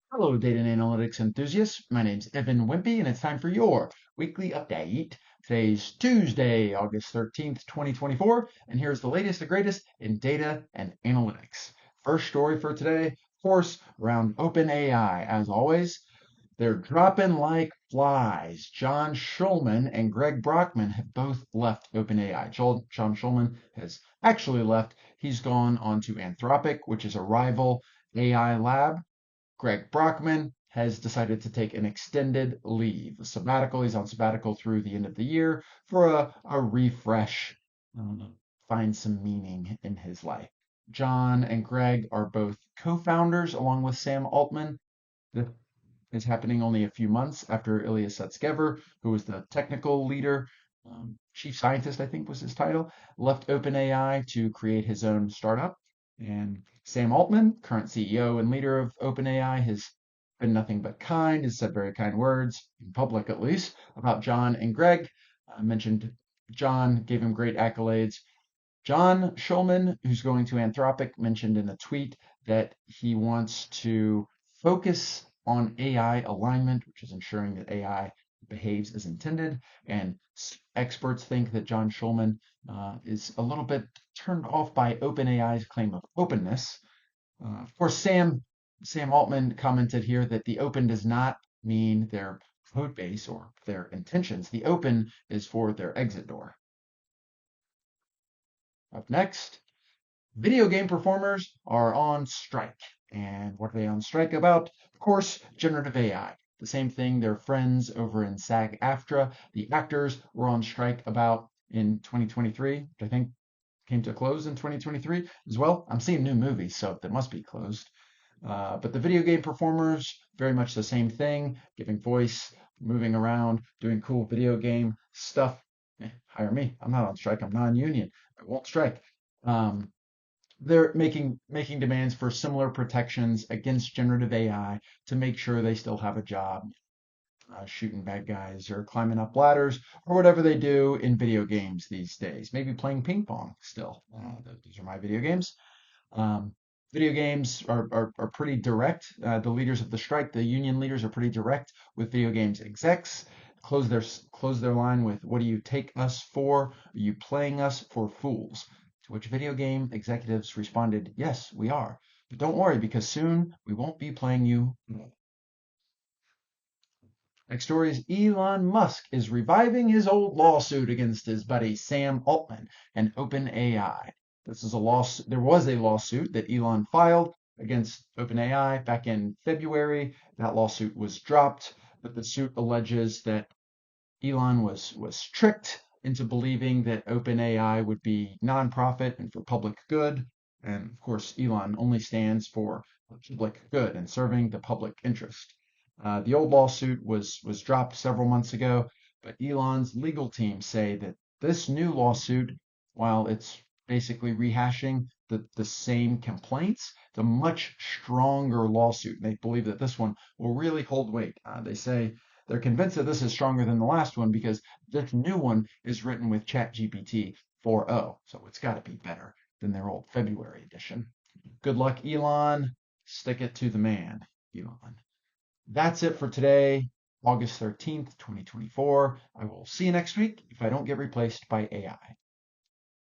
Hello, data and analytics enthusiasts. My name's Evan Wimpy, and it's time for your weekly update. Today's Tuesday, August 13th, 2024, and here's the latest and greatest in data and analytics. First story for today, of course, around OpenAI. As always, they're dropping like flies. John Schulman and Greg Brockman have both left OpenAI. John Schulman has actually left. He's gone on to Anthropic, which is a rival AI lab. Greg Brockman has decided to take an extended leave, a sabbatical. He's on sabbatical through the end of the year for a refresh, find some meaning in his life. John and Greg are both co-founders along with Sam Altman. This is happening only a few months after Ilya Sutskever, who was the technical leader, chief scientist, I think was his title, left OpenAI to create his own startup. And Sam Altman, current CEO and leader of OpenAI, has been nothing but kind, has said very kind words, in public at least, about John and Greg. I mentioned John, gave him great accolades. John Schulman, who's going to Anthropic, mentioned in a tweet that he wants to focus on AI alignment, which is ensuring that AI behaves as intended. And experts think that John Schulman is a little bit turned off by OpenAI's claim of openness. Of course, Sam Altman commented here that the open does not mean their code base or their intentions. The open is for their exit door. Up next, video game performers are on strike. And what are they on strike about? Of course, generative AI. The same thing their friends over in SAG-AFTRA, the actors, were on strike about in 2023, which I think came to a close in 2023 as well. I'm seeing new movies, so that must be closed. But the video game performers, very much the same thing, giving voice, moving around, doing cool video game stuff. Hire me. I'm not on strike. I'm non-union. I won't strike. Um, they're making demands for similar protections against generative AI to make sure they still have a job, shooting bad guys or climbing up ladders or whatever they do in video games these days. Maybe playing ping pong still. These are my video games. Um, Video games are pretty direct. The leaders of the strike, the union leaders, are pretty direct with video games execs. Close their line with, "What do you take us for? Are you playing us for fools?" To which video game executives responded, "Yes, we are. But don't worry, because soon we won't be playing you." Next story is Elon Musk is reviving his old lawsuit against his buddy Sam Altman and OpenAI. This is a lawsuit. There was a lawsuit that Elon filed against OpenAI back in February. That lawsuit was dropped, but the suit alleges that Elon was tricked into believing that OpenAI would be nonprofit and for public good. And of course, Elon only stands for public good and serving the public interest. The old lawsuit was dropped several months ago, but Elon's legal team say that this new lawsuit, while it's basically rehashing the same complaints, it's a much stronger lawsuit. They believe that this one will really hold weight. They say they're convinced that this is stronger than the last one because this new one is written with ChatGPT 4.0, so it's got to be better than their old February edition. Good luck, Elon. Stick it to the man, Elon. That's it for today, August 13th, 2024. I will see you next week if I don't get replaced by AI.